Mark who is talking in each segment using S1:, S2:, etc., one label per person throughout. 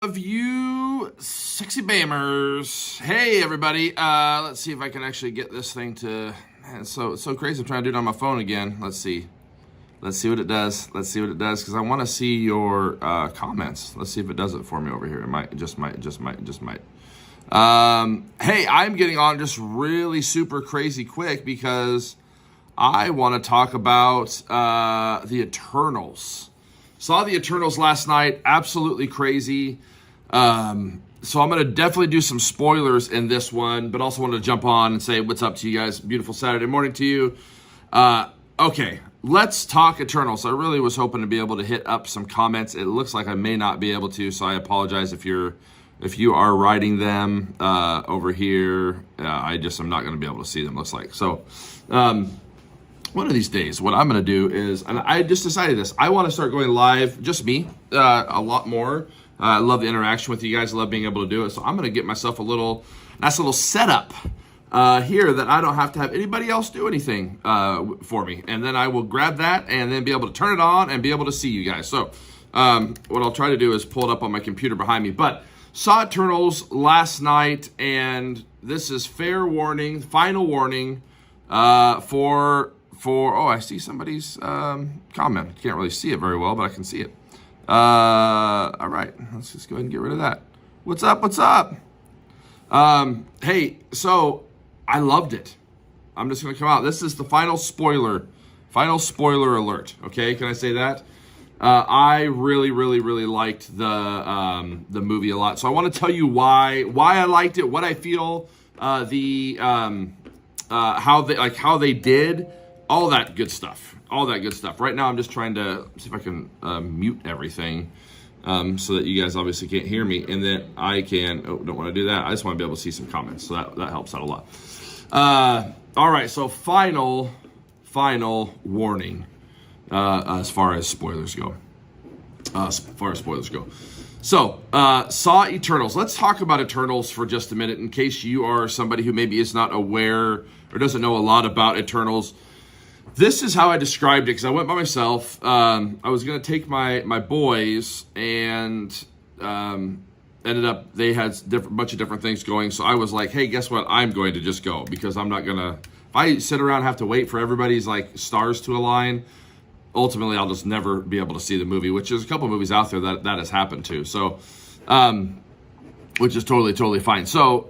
S1: Of you sexy bamers. Hey everybody. Let's see if I can actually get this thing to, man, it's so crazy. I'm trying to do it on my phone again. Let's see what it does. Because I want to see your comments. Let's see if it does it for me over here. It just might. Hey, I'm getting on just really super crazy quick because I want to talk about the Eternals. Saw the Eternals last night. Absolutely crazy. So I'm going to definitely do some spoilers in this one, but also wanted to jump on and say what's up to you guys. Beautiful Saturday morning to you. Okay, let's talk Eternals. I really was hoping to be able to hit up some comments. It looks like I may not be able to, so I apologize if you are writing them over here. I'm not going to be able to see them, looks like. So, one of these days, what I'm going to do is, and I just decided this, I want to start going live, just me, a lot more. I love the interaction with you guys. I love being able to do it. So I'm going to get myself a nice little setup here that I don't have to have anybody else do anything for me. And then I will grab that and then be able to turn it on and be able to see you guys. So what I'll try to do is pull it up on my computer behind me. But saw Eternals last night, and this is fair warning, final warning for oh, I see somebody's comment. Can't really see it very well, but I can see it. All right, let's just go ahead and get rid of that. What's up? Hey, so I loved it. I'm just going to come out. This is the final spoiler alert. Okay, can I say that? I really liked the movie a lot. So I want to tell you why I liked it, what I feel, how they did. All that good stuff. Right now, I'm just trying to see if I can mute everything so that you guys obviously can't hear me, and then I can. Oh, don't want to do that. I just want to be able to see some comments, so that helps out a lot. All right, so final warning as far as spoilers go. So, saw Eternals. Let's talk about Eternals for just a minute, in case you are somebody who maybe is not aware or doesn't know a lot about Eternals. This is how I described it, because I went by myself. I was going to take my boys, and ended up they had bunch of different things going. So I was like, hey, guess what? I'm going to just go, because I'm not going to, if I sit around and have to wait for everybody's like stars to align, ultimately I'll just never be able to see the movie, which is a couple movies out there that has happened to. So, which is totally fine. So,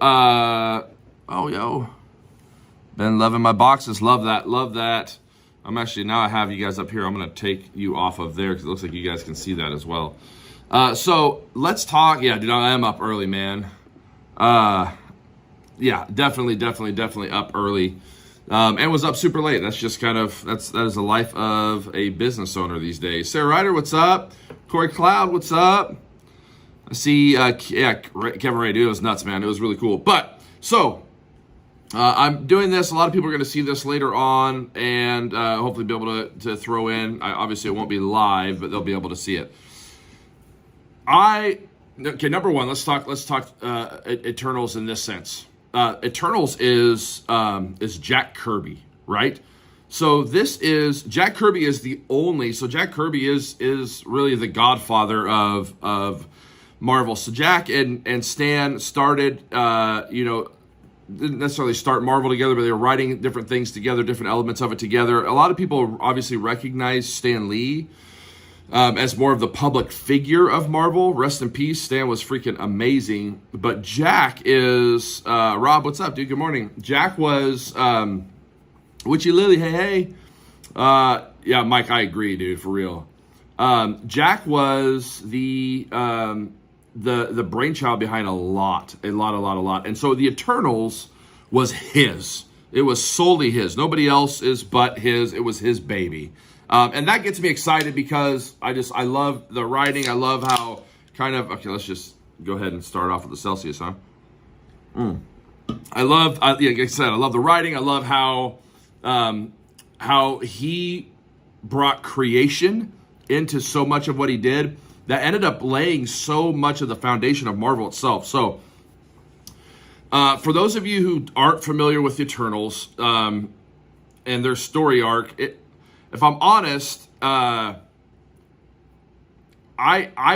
S1: been loving my boxes. Love that. Now I have you guys up here. I'm going to take you off of there because it looks like you guys can see that as well. So let's talk. Yeah, dude, I am up early, man. Yeah, definitely up early. And was up super late. That's just that is the life of a business owner these days. Sarah Ryder, what's up? Corey Cloud, what's up? I see, Kevin Ray, dude, it was nuts, man. It was really cool. But, so, I'm doing this. A lot of people are going to see this later on, and hopefully be able to throw in. Obviously, it won't be live, but they'll be able to see it. Okay, number one, let's talk Eternals in this sense. Eternals is Jack Kirby, right? So Jack Kirby is the only. So Jack Kirby is really the godfather of Marvel. So Jack and Stan started, didn't necessarily start Marvel together, but they were writing different things together, different elements of it together. A lot of people obviously recognize Stan Lee as more of the public figure of Marvel. Rest in peace. Stan was freaking amazing. But Jack is, Rob, what's up, dude? Good morning. Jack was, Witchy Lily, hey. Yeah, Mike, I agree, dude, for real. Jack was the brainchild behind a lot. And so the Eternals was his. It was solely his. Nobody else's but his. It was his baby. And that gets me excited because I love the writing. I love how okay, let's just go ahead and start off with the Celsius, huh? Like I said, I love the writing. I love how he brought creation into so much of what he did that ended up laying so much of the foundation of Marvel itself. So, for those of you who aren't familiar with the Eternals and their story arc, if I'm honest, I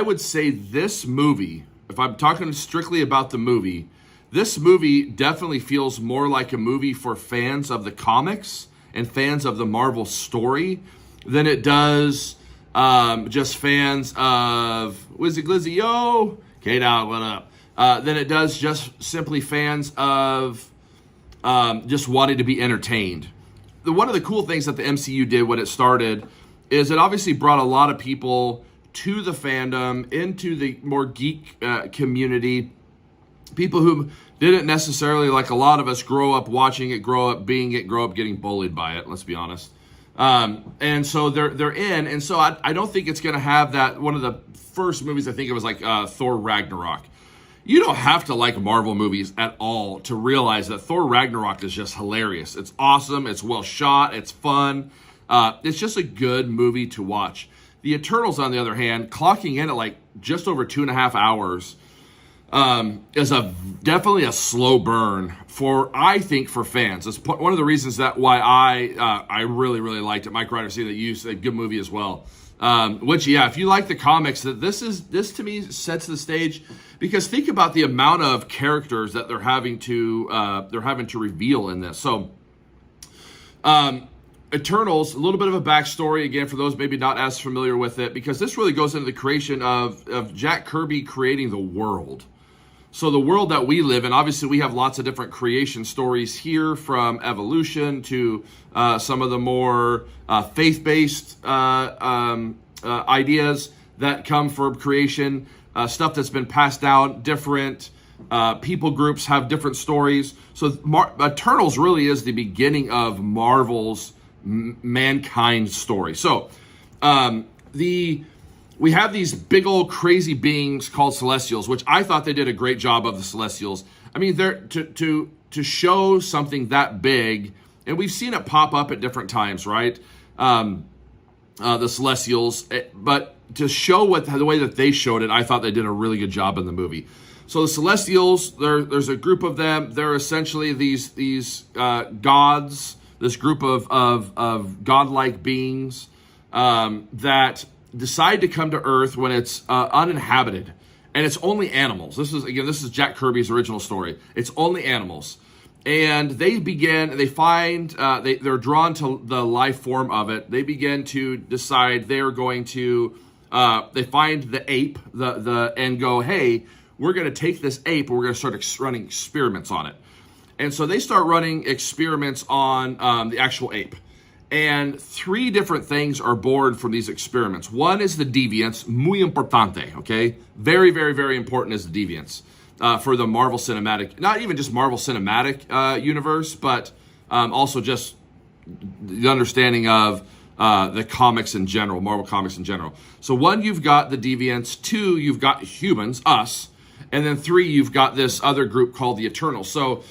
S1: would say this movie if I'm talking strictly about the movie, this movie definitely feels more like a movie for fans of the comics and fans of the Marvel story than it does just fans of Wizzy Glizzy Yo, K-Dog, what up? Than it does just simply fans of just wanting to be entertained. One of the cool things that the MCU did when it started is it obviously brought a lot of people to the fandom, into the more geek community, people who didn't necessarily, like a lot of us, grow up watching it, grow up being it, grow up getting bullied by it, let's be honest. And so they're in, and so I don't think it's going to have that. One of the first movies, I think it was like Thor Ragnarok. You don't have to like Marvel movies at all to realize that Thor Ragnarok is just hilarious. It's awesome, it's well shot, it's fun. It's just a good movie to watch. The Eternals, on the other hand, clocking in at like just over 2.5 hours, is definitely a slow burn I think for fans. It's one of the reasons why I really, really liked it. Mike Ryder said that you said good movie as well. Which, yeah, if you like the comics, this to me sets the stage, because think about the amount of characters that they're having to reveal in this. So, Eternals, a little bit of a backstory, again, for those maybe not as familiar with it, because this really goes into the creation of Jack Kirby creating the world. So the world that we live in, obviously we have lots of different creation stories here, from evolution to some of the more faith-based ideas that come from creation, stuff that's been passed down. Different people groups have different stories. So Eternals really is the beginning of Marvel's mankind story. So we have these big old crazy beings called Celestials, which I thought they did a great job of. The Celestials, I mean, they're to show something that big, and we've seen it pop up at different times, right? The Celestials, but to show the way that they showed it, I thought they did a really good job in the movie. So the Celestials, there's a group of them. They're essentially these gods, this group of godlike beings that decide to come to Earth when it's uninhabited, and it's only animals. This is Jack Kirby's original story. It's only animals, and they're drawn to the life form of it. They begin to decide they are going to. They find the ape, and go, hey, we're going to take this ape and we're going to start running experiments on it. And so they start running experiments on the actual ape. And 3 different things are born from these experiments. One is the deviants, muy importante, okay? Very, very, very important is the deviants for the Marvel Cinematic, not even just Marvel Cinematic universe, but also just the understanding of the comics in general, Marvel comics in general. So 1, you've got the deviants. 2, you've got humans, us. And then 3, you've got this other group called the Eternals. So,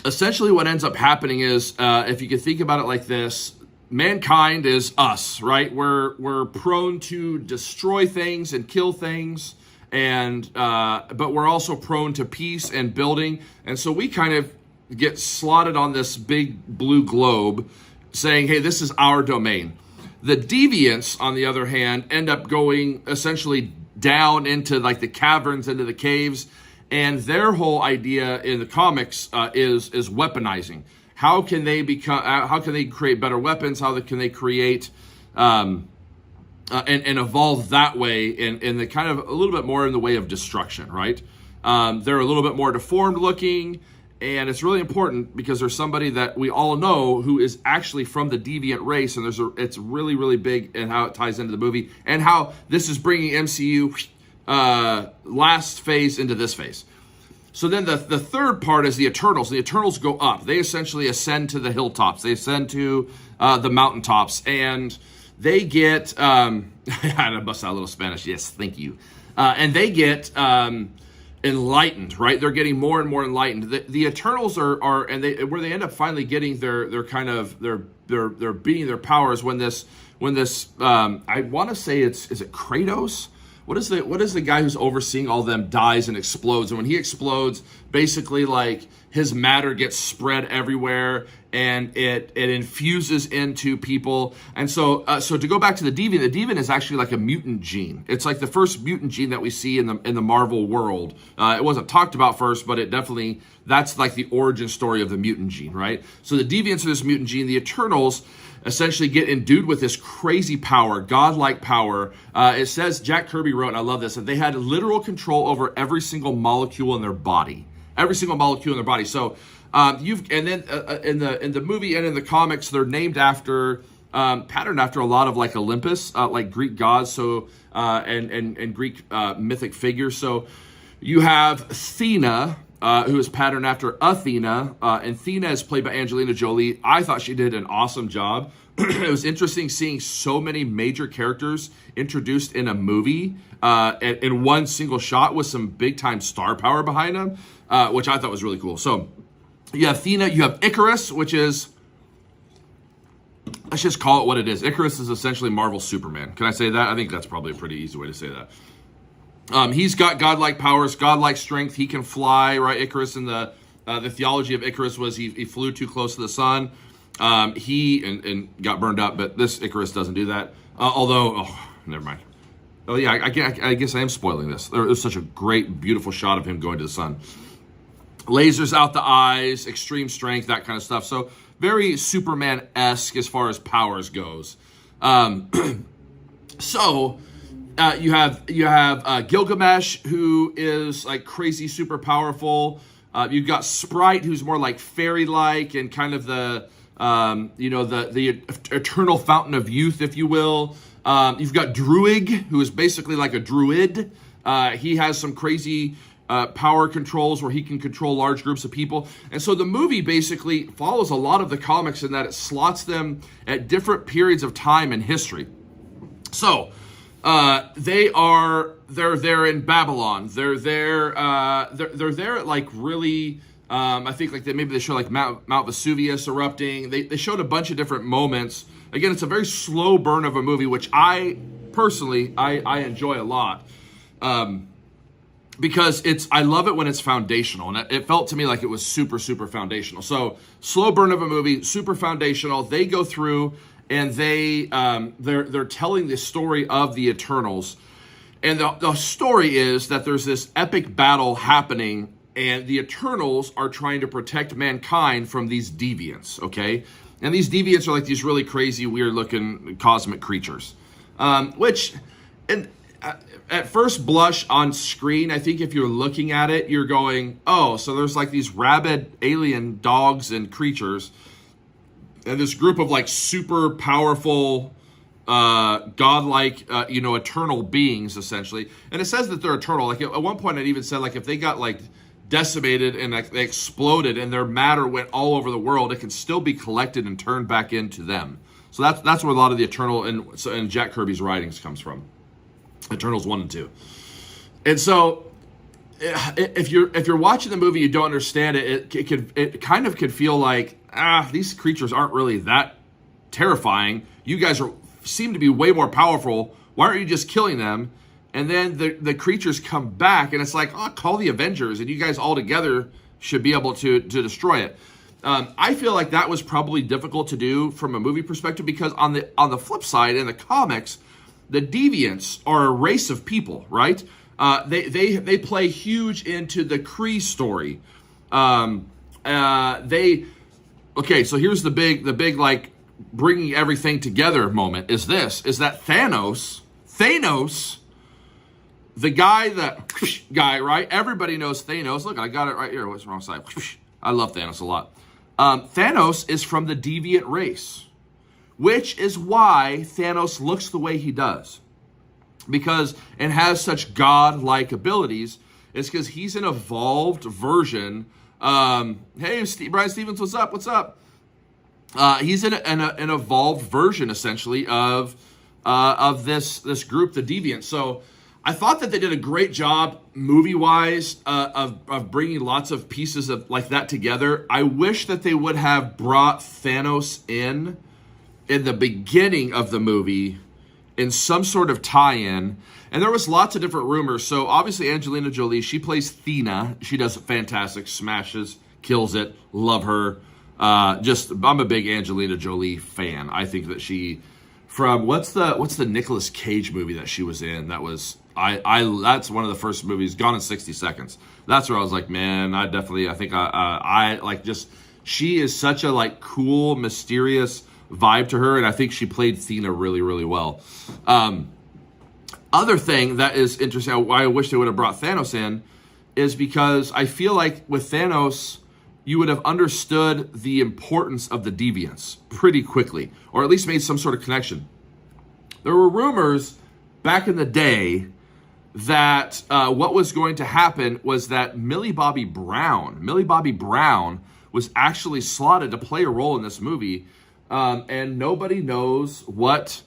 S1: essentially what ends up happening is, if you could think about it like this, mankind is us, right? We're prone to destroy things and kill things, and but we're also prone to peace and building. And so we kind of get slotted on this big blue globe saying, hey, this is our domain. The deviants, on the other hand, end up going essentially down into like the caverns, into the caves. And their whole idea in the comics is weaponizing. How can they create better weapons? How can they create and evolve that way in the kind of a little bit more in the way of destruction, right? They're a little bit more deformed looking, and it's really important because there's somebody that we all know who is actually from the deviant race, and it's really, really big in how it ties into the movie and how this is bringing MCU last phase into this phase. So then the third part is the Eternals. The Eternals go up. They essentially ascend to the hilltops. They ascend to the mountaintops, and they get I bust out a little Spanish. Yes, thank you. And they get enlightened, right? They're getting more and more enlightened. The Eternals are where they end up finally getting their kind of their being, their powers when this I want to say is it Kratos? What is the guy who's overseeing all of them dies and explodes? And when he explodes, basically like his matter gets spread everywhere, and it infuses into people. And so to go back to the deviant is actually like a mutant gene. It's like the first mutant gene that we see in the Marvel world. It wasn't talked about first, but it definitely, that's like the origin story of the mutant gene, right? So the deviants are this mutant gene. The Eternals essentially get endued with this crazy power, godlike power. It says, Jack Kirby wrote, and I love this, that they had literal control over every single molecule in their body. Every single molecule in their body. So in the movie and in the comics, they're named after, patterned after a lot of like Olympus, like Greek gods, so and Greek mythic figures. So you have Athena, who is patterned after Athena, and Athena is played by Angelina Jolie. I thought she did an awesome job. It was interesting seeing so many major characters introduced in a movie in one single shot with some big time star power behind them, which I thought was really cool. So you have Athena, you have Icarus, which is, let's just call it what it is. Icarus is essentially Marvel's Superman. Can I say that? I think that's probably a pretty easy way to say that. He's got godlike powers, godlike strength. He can fly, right? Icarus, in the theology of Icarus was he flew too close to the sun. He got burned up, but this Icarus doesn't do that. Never mind. Oh yeah, I guess I am spoiling this. There was such a great, beautiful shot of him going to the sun. Lasers out the eyes, extreme strength, that kind of stuff. So very Superman-esque as far as powers goes. You have Gilgamesh, who is like crazy, super powerful. You've got Sprite, who's more like fairy-like and kind of the eternal fountain of youth, if you will. You've got Druig, who is basically like a druid. He has some crazy power controls where he can control large groups of people. And so the movie basically follows a lot of the comics in that it slots them at different periods of time in history. So they're there in Babylon. They're there at like really, I think like maybe they show like Mount Vesuvius erupting. They showed a bunch of different moments. Again, it's a very slow burn of a movie, which I personally enjoy a lot. Because I love it when it's foundational, and it felt to me like it was super, super foundational. So slow burn of a movie, super foundational. They go through and they're telling the story of the Eternals, and the story is that there's this epic battle happening, and the Eternals are trying to protect mankind from these deviants. Okay, and these deviants are like these really crazy, weird-looking cosmic creatures, at first blush on screen, I think if you're looking at it, you're going, oh, so there's like these rabid alien dogs and creatures, and this group of like super powerful, godlike, eternal beings, essentially. And it says that they're eternal. Like at one point, it even said like if they got like decimated and like, they exploded and their matter went all over the world, it can still be collected and turned back into them. So that's where a lot of the Eternal and Jack Kirby's writings comes from. Eternals 1 and 2. And so if you're watching the movie, you don't understand it, it kind of could feel like, these creatures aren't really that terrifying. You guys seem to be way more powerful. Why aren't you just killing them? And then the creatures come back, and it's like, call the Avengers, and you guys all together should be able to destroy it. I feel like that was probably difficult to do from a movie perspective, because on the flip side, in the comics, the deviants are a race of people, right? They play huge into the Kree story. So here's the big like bringing everything together moment is that Thanos, the guy, right? Everybody knows Thanos. Look, I got it right here. What's the wrong side? I love Thanos a lot. Thanos is from the deviant race, which is why Thanos looks the way he does, and has such god-like abilities. It's because he's an evolved version. Hey, Brian Stevens, what's up? What's up? He's an evolved version, essentially, of this group, the Deviants. So I thought that they did a great job, movie-wise, of bringing lots of pieces of like that together. I wish that they would have brought Thanos in the beginning of the movie in some sort of tie-in. And there was lots of different rumors. So obviously Angelina Jolie, she plays Athena. She does fantastic, smashes, kills it, love her. I'm a big Angelina Jolie fan. I think that she, from what's the Nicolas Cage movie that she was in? That was that's one of the first movies, Gone in 60 Seconds. That's where I was like, man, I think I like just, she is such a like cool, mysterious vibe to her, and I think she played Athena really, really well. Other thing that is interesting, why I wish they would have brought Thanos in, is because I feel like with Thanos, you would have understood the importance of the deviants pretty quickly, or at least made some sort of connection. There were rumors back in the day that what was going to happen was that Millie Bobby Brown was actually slotted to play a role in this movie, and nobody knows what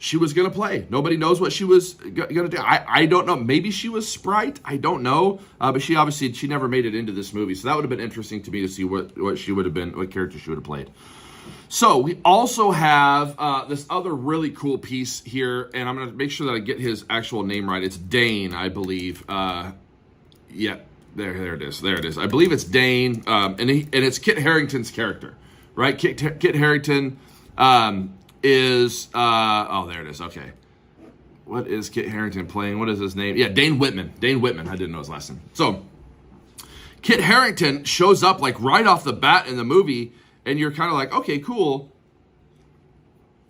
S1: she was going to play. Nobody knows what she was going to do. I don't know. Maybe she was Sprite. I don't know. But she never made it into this movie. So that would have been interesting to me to see what she would have been, what character she would have played. So we also have this other really cool piece here, and I'm going to make sure that I get his actual name right. It's Dane, I believe. Yeah, there it is. There it is. I believe it's Dane, and it's Kit Harington's character, right? Kit Harington is there it is. Okay, what is Kit Harington playing? What is his name? Yeah, Dane Whitman. I didn't know his last name. So Kit Harington shows up like right off the bat in the movie, and you're kind of like, okay, cool.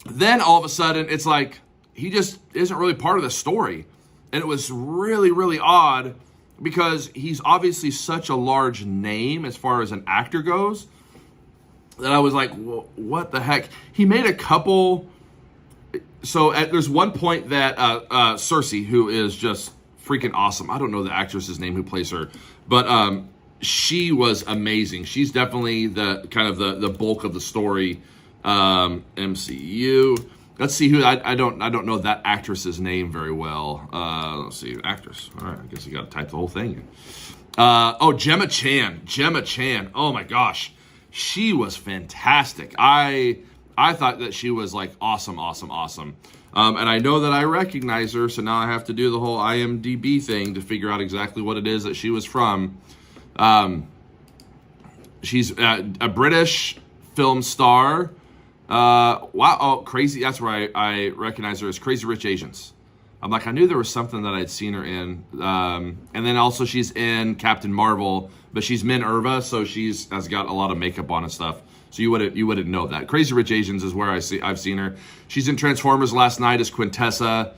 S1: Then all of a sudden, it's like he just isn't really part of the story, and it was really, really odd because he's obviously such a large name as far as an actor goes, that I was like, well, what the heck? He made a couple. So there's one point that Cersei, who is just freaking awesome. I don't know the actress's name who plays her, but she was amazing. She's definitely the kind of the bulk of the story. MCU. Let's see who I don't know that actress's name very well. Let's see, actress. All right, I guess you got to type the whole thing in. Gemma Chan. Oh my gosh. She was fantastic. I thought that she was like awesome. And I know that I recognize her, so now I have to do the whole IMDb thing to figure out exactly what it is that she was from. She's a British film star. Wow. Oh, crazy. That's where I recognize her as Crazy Rich Asians. I'm like, I knew there was something that I'd seen her in. And then also she's in Captain Marvel, but she's Minerva, so has got a lot of makeup on and stuff. So you wouldn't know that. Crazy Rich Asians is where I've seen her. She's in Transformers Last Night as Quintessa.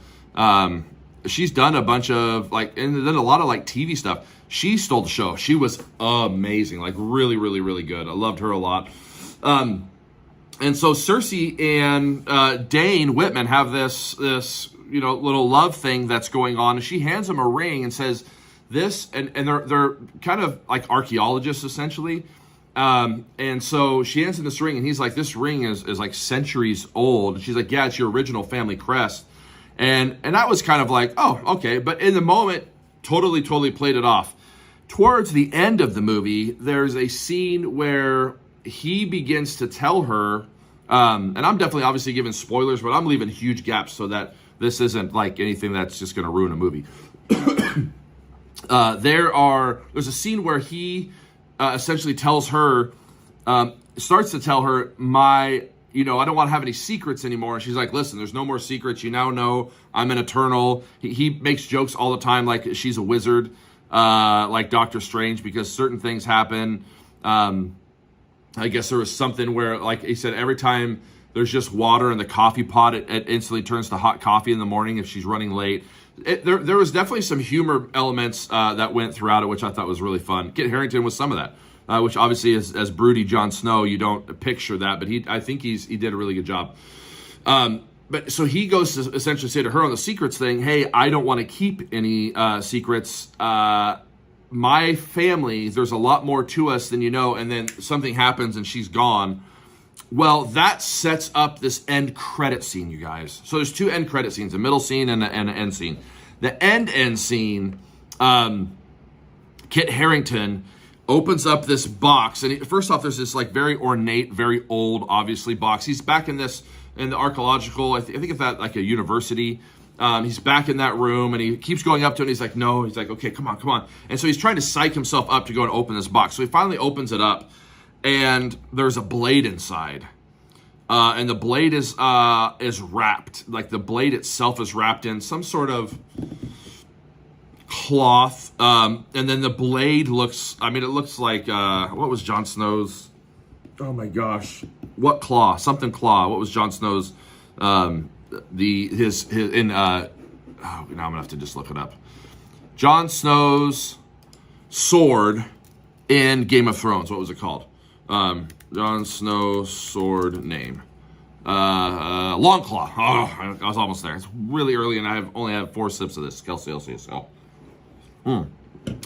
S1: She's done a bunch of and then a lot of TV stuff. She stole the show. She was amazing, really, really, really good. I loved her a lot. And so Cersei and Dane Whitman have this little love thing that's going on, and she hands him a ring and says this, and they're kind of like archaeologists essentially. And so she hands him this ring, and he's like, this ring is like centuries old. And she's like, yeah, it's your original family crest. And that was kind of like, oh, okay. But in the moment, totally played it off. Towards the end of the movie, there's a scene where he begins to tell her, and I'm definitely obviously giving spoilers, but I'm leaving huge gaps so that this isn't like anything that's just going to ruin a movie. There's a scene where he essentially tells her, starts to tell her, I don't want to have any secrets anymore. And she's like, listen, there's no more secrets. You now know I'm an Eternal. He makes jokes all the time like she's a wizard, like Doctor Strange, because certain things happen. I guess there was something where, like he said, every time there's just water in the coffee pot, it instantly turns to hot coffee in the morning if she's running late. There was definitely some humor elements that went throughout it, which I thought was really fun. Kit Harington was some of that, which obviously as broody Jon Snow, you don't picture that, but I think he did a really good job. But so he goes to essentially say to her on the secrets thing, hey, I don't want to keep any secrets. My family, there's a lot more to us than you know, and then something happens and she's gone. Well, that sets up this end credit scene, you guys. So there's two end credit scenes, a middle scene and an end scene. The end scene, Kit Harington opens up this box, and first off, there's this very ornate, very old, obviously, box. He's back in the archaeological, I think it's at a university. He's back in that room, and he keeps going up to it, and he's like, no. He's like, okay, come on. And so he's trying to psych himself up to go and open this box. So he finally opens it up, and there's a blade inside. And the blade is wrapped, like the blade itself is wrapped in some sort of cloth. And then the blade looks, I mean, it looks like, what was Jon Snow's, oh my gosh, what claw? Something claw. What was Jon Snow's, oh, now I'm gonna have to just look it up. Jon Snow's sword in Game of Thrones. What was it called? Jon Snow's sword name. Longclaw. Oh, I was almost there. It's really early, and I only have 4 sips of this. Celsius.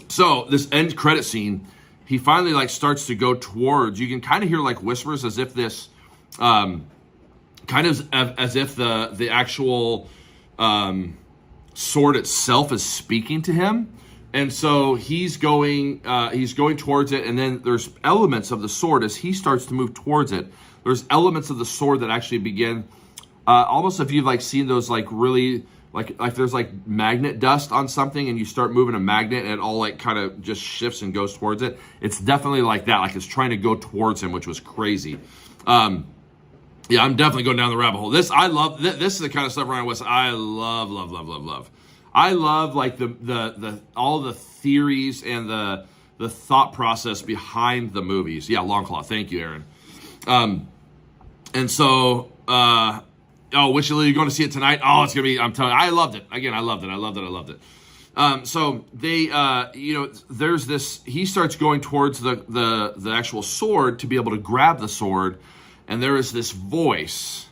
S1: So this end credit scene, he finally like starts to go towards. You can kind of hear like whispers, as if this, kind of as if the actual sword itself is speaking to him. And so he's going towards it, and then there's elements of the sword as he starts to move towards it. There's elements of the sword that actually begin, almost if you've like seen those like really like there's like magnet dust on something, and you start moving a magnet, and it all like kind of just shifts and goes towards it. It's definitely like that, like it's trying to go towards him, which was crazy. Yeah, I'm definitely going down the rabbit hole. I love this is the kind of stuff Ryan West I love. I love like the all the theories and the thought process behind the movies. Yeah, Longclaw. Thank you, Aaron. And so which are you going to see it tonight? Oh, it's gonna be. I'm telling you, I loved it. Again, I loved it. So they, there's this. He starts going towards the actual sword to be able to grab the sword, and there is this voice.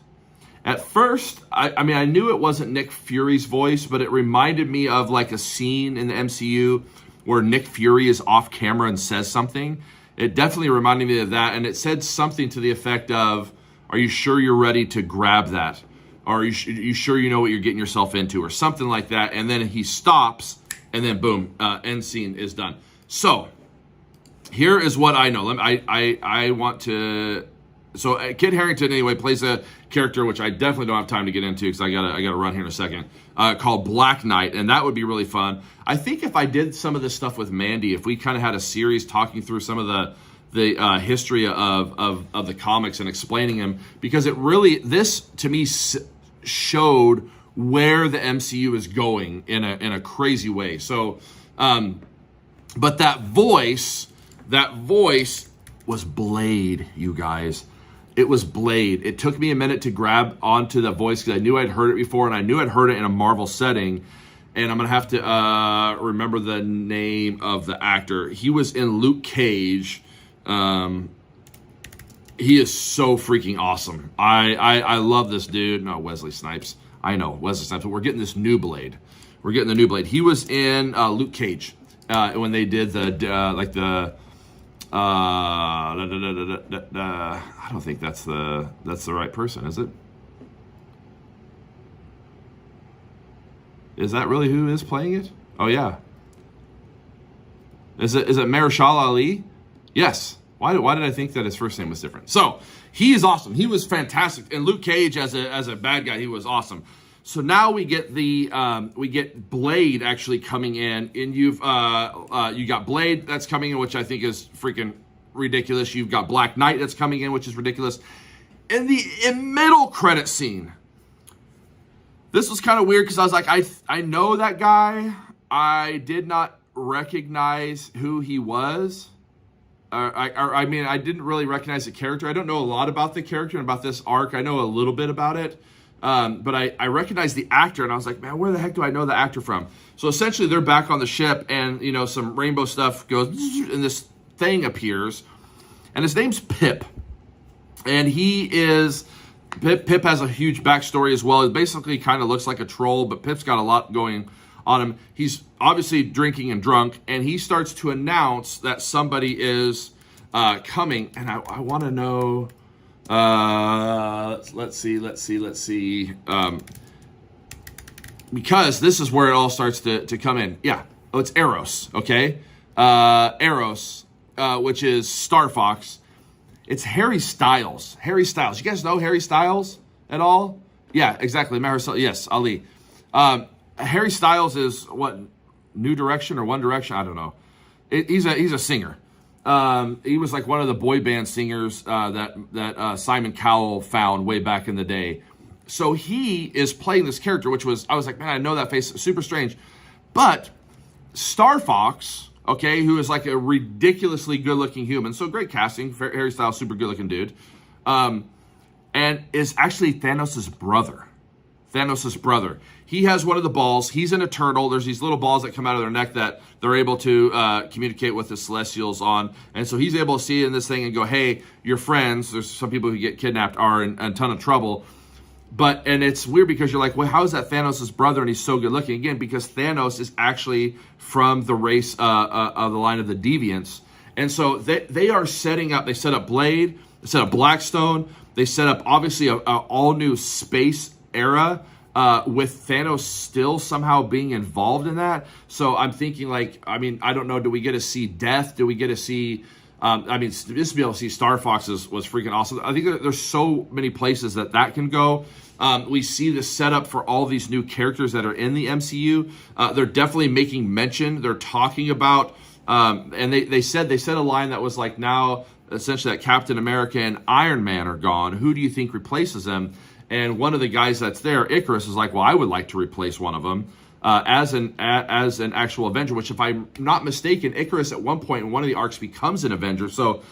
S1: At first, I mean, I knew it wasn't Nick Fury's voice, but it reminded me of like a scene in the MCU where Nick Fury is off camera and says something. It definitely reminded me of that, and it said something to the effect of, "Are you sure you're ready to grab that? Or are you sure you know what you're getting yourself into?" Or something like that. And then he stops, and then boom, end scene is done. So here is what I know. I want to. So Kit Harington anyway plays a character which I definitely don't have time to get into because I gotta run here in a second. Called Black Knight, and that would be really fun. I think if I did some of this stuff with Mandy, if we kind of had a series talking through some of the history of the comics and explaining them, because it really, this to me showed where the MCU is going in a crazy way. So, but that voice was Blade, you guys. It was Blade. It took me a minute to grab onto the voice because I knew I'd heard it before, and I knew I'd heard it in a Marvel setting. And I'm going to have to remember the name of the actor. He was in Luke Cage. He is so freaking awesome. I love this dude. No, Wesley Snipes. I know, Wesley Snipes. But we're getting this new Blade. We're getting the new Blade. He was in Luke Cage when they did I don't think that's the right person, is it? Is that really who is playing it? Oh yeah. Is it Mahershala Ali? Yes. Why did I think that his first name was different? So he is awesome. He was fantastic. And Luke Cage as a bad guy, he was awesome. So now we get Blade actually coming in, and you got Blade that's coming in, which I think is freaking ridiculous. You've got Black Knight that's coming in, which is ridiculous. In the middle credit scene, this was kind of weird because I was like, I know that guy. I did not recognize who he was. I mean, I didn't really recognize the character. I don't know a lot about the character and about this arc. I know a little bit about it. But I recognized the actor, and I was like, man, where the heck do I know the actor from? So essentially, they're back on the ship, and, some rainbow stuff goes, and this thing appears, and his name's Pip. And Pip has a huge backstory as well. It basically kind of looks like a troll, but Pip's got a lot going on him. He's obviously drinking and drunk, and he starts to announce that somebody is coming, and I want to know... let's see. Because this is where it all starts to come in. Yeah. Oh, it's Eros. Okay. Eros, which is Star Fox. It's Harry Styles. Harry Styles. You guys know Harry Styles at all? Yeah, exactly. Yes, Ali. Harry Styles is what? New Direction or One Direction? I don't know. He's a singer. He was like one of the boy band singers that Simon Cowell found way back in the day. So he is playing this character, which was, I was like, man, I know that face, super strange. But Star Fox, okay, who is like a ridiculously good-looking human, so great casting, Harry Styles, super good-looking dude, and is actually Thanos' brother. He has one of the balls. He's an Eternal. There's these little balls that come out of their neck that they're able to communicate with the Celestials on. And so he's able to see in this thing and go, hey, your friends, there's some people who get kidnapped, are in a ton of trouble. And it's weird because you're like, well, how is that Thanos' brother and he's so good looking? Again, because Thanos is actually from the race of the line of the Deviants. And so they are setting up, they set up Blade, they set up Blackstone, they set up obviously a all new space era with Thanos still somehow being involved in that. So I'm thinking like, I mean, I don't know, do we get to see Death? Do we get to see, just to be able to see Star Fox was freaking awesome. I think there's so many places that can go. We see the setup for all these new characters that are in the MCU. They're definitely making mention. They're talking about, and they said a line that was like, now essentially that Captain America and Iron Man are gone. Who do you think replaces them? And one of the guys that's there, Icarus, is like, well, I would like to replace one of them as an actual Avenger, which if I'm not mistaken, Icarus at one point in one of the arcs becomes an Avenger. So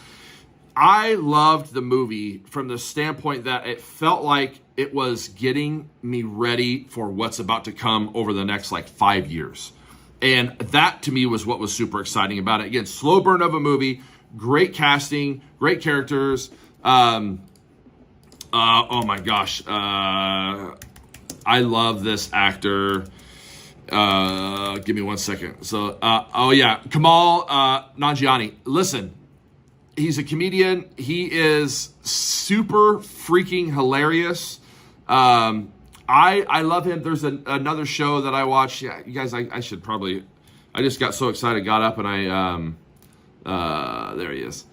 S1: I loved the movie from the standpoint that it felt like it was getting me ready for what's about to come over the next like 5 years. And that to me was what was super exciting about it. Again, slow burn of a movie, great casting, great characters. Oh my gosh. I love this actor. Give me 1 second. So, Kamal Nanjiani. Listen, he's a comedian. He is super freaking hilarious. I love him. There's another show that I watch. Yeah, you guys, I should probably, I just got so excited, got up and there he is.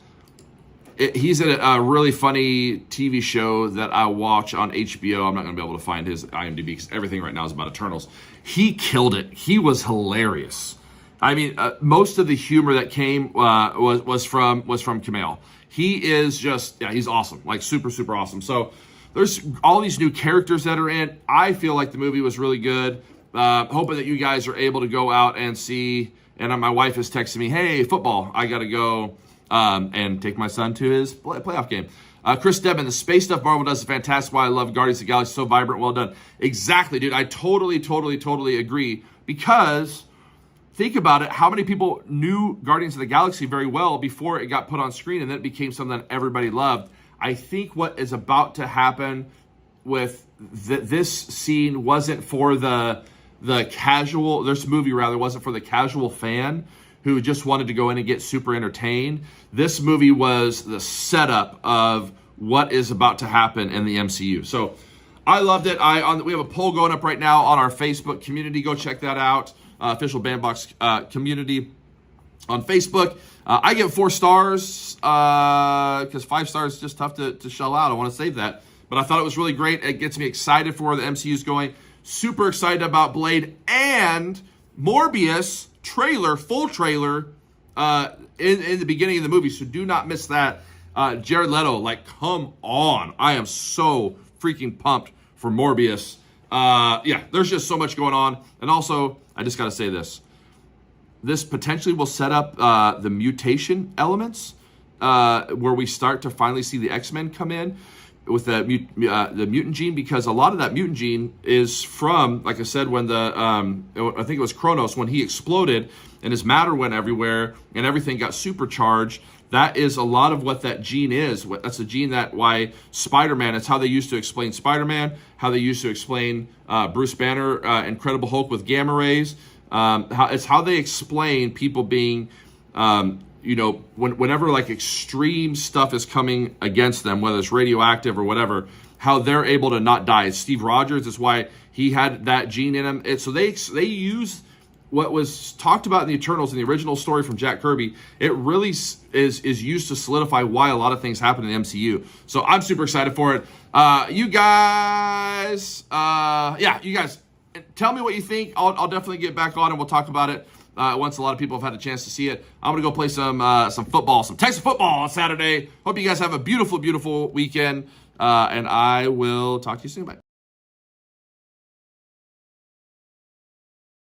S1: He's in a really funny TV show that I watch on HBO. I'm not going to be able to find his IMDb because everything right now is about Eternals. He killed it. He was hilarious. I mean, most of the humor that came was from Kamal. He is just, he's awesome, like super, super awesome. So there's all these new characters that are in. I feel like the movie was really good. Hoping that you guys are able to go out and see. And my wife is texting me, hey, football, I got to go and take my son to his playoff game. Chris Debman, the space stuff Marvel does is fantastic. Why I love Guardians of the Galaxy, so vibrant, well done. Exactly, dude. I totally agree. Because think about it, how many people knew Guardians of the Galaxy very well before it got put on screen and then it became something that everybody loved. I think what is about to happen with this scene wasn't for the casual, this movie rather, wasn't for the casual fan who just wanted to go in and get super entertained. This movie was the setup of what is about to happen in the MCU. So I loved it. We have a poll going up right now on our Facebook community. Go check that out. Official Bandbox community on Facebook. I give 4 stars because 5 stars is just tough to shell out. I want to save that. But I thought it was really great. It gets me excited for where the MCU is going. Super excited about Blade and Morbius full trailer in the beginning of the movie. So do not miss that. Jared Leto, like, come on. I am so freaking pumped for Morbius. There's just so much going on. And also, I just got to say this. This potentially will set up the mutation elements where we start to finally see the X-Men come in with the mutant gene, because a lot of that mutant gene is from, like I said, when I think it was Kronos, when he exploded and his matter went everywhere and everything got supercharged. That is a lot of what that gene is. That's a gene that why Spider-Man, it's how they used to explain Spider-Man, how they used to explain Bruce Banner, Incredible Hulk with gamma rays. It's how they explain people being, whenever like extreme stuff is coming against them, whether it's radioactive or whatever, how they're able to not die. It's Steve Rogers. That's why he had that gene in him. So they use what was talked about in the Eternals in the original story from Jack Kirby. It really is used to solidify why a lot of things happen in the MCU. So I'm super excited for it. You guys, tell me what you think. I'll definitely get back on and we'll talk about it. once a lot of people have had a chance to see it. I'm going to go play some football, some Texas football on Saturday. Hope you guys have a beautiful, beautiful weekend, and I will talk to you soon. Bye.